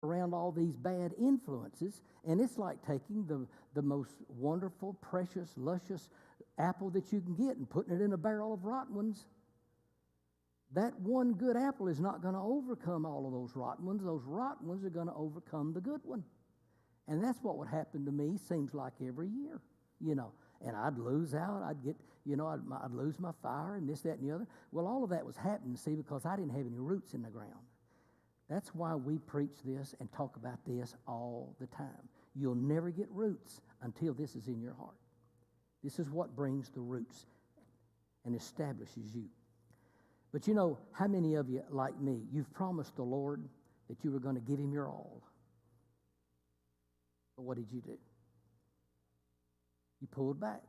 around all these bad influences, and it's like taking the most wonderful, precious, luscious apple that you can get and putting it in a barrel of rotten ones. That one good apple is not going to overcome all of those rotten ones. Those rotten ones are going to overcome the good one. And that's what would happen to me, seems like every year, And I'd lose out. I'd get, I'd lose my fire and this, that, and the other. Well, all of that was happening, see, because I didn't have any roots in the ground. That's why we preach this and talk about this all the time. You'll never get roots until this is in your heart. This is what brings the roots and establishes you. But how many of you, like me, you've promised the Lord that you were going to give him your all? But what did you do? You pulled back,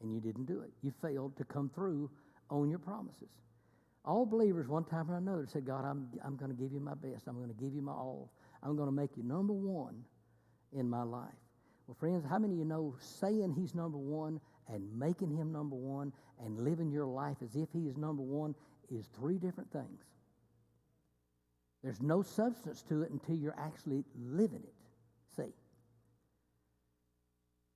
and you didn't do it. You failed to come through on your promises. All believers, one time or another, said, God, I'm going to give you my best. I'm going to give you my all. I'm going to make you number one in my life. Well, friends, how many of you know saying he's number one and making him number one and living your life as if he is number one is three different things? There's no substance to it until you're actually living it. See?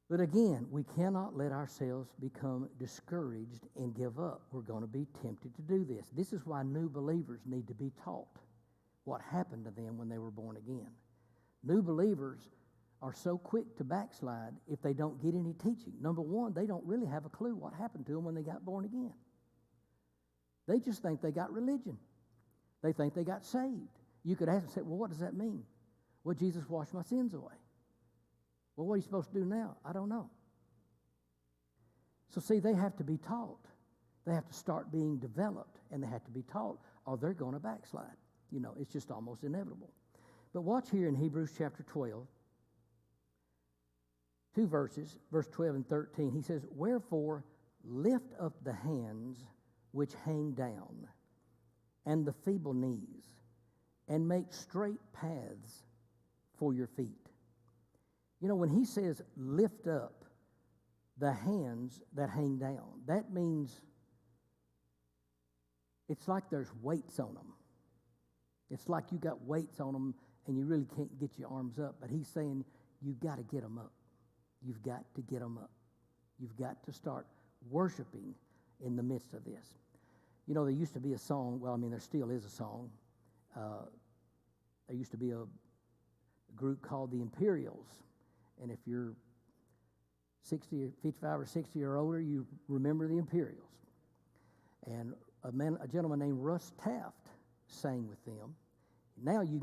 But again, we cannot let ourselves become discouraged and give up. We're going to be tempted to do this. This is why new believers need to be taught what happened to them when they were born again. New believers are so quick to backslide if they don't get any teaching. Number one, they don't really have a clue what happened to them when they got born again. They just think they got religion. They think they got saved. You could ask and say, well, what does that mean? Well, Jesus washed my sins away. Well, what are you supposed to do now? I don't know. So see, they have to be taught. They have to start being developed, and they have to be taught, or they're going to backslide. It's just almost inevitable. But watch here in Hebrews chapter 12, 2 verses, verse 12 and 13. He says, wherefore lift up the hands which hang down, and the feeble knees, and make straight paths for your feet. When he says lift up the hands that hang down, that means it's like there's weights on them. It's like you got weights on them and you really can't get your arms up. But he's saying you've got to get them up. You've got to get them up. You've got to start worshiping in the midst of this. There used to be a song. Well, there still is a song. There used to be a group called the Imperials. And if you're 60 or 55 or 60 or older, you remember the Imperials. And a gentleman named Russ Taft sang with them. Now you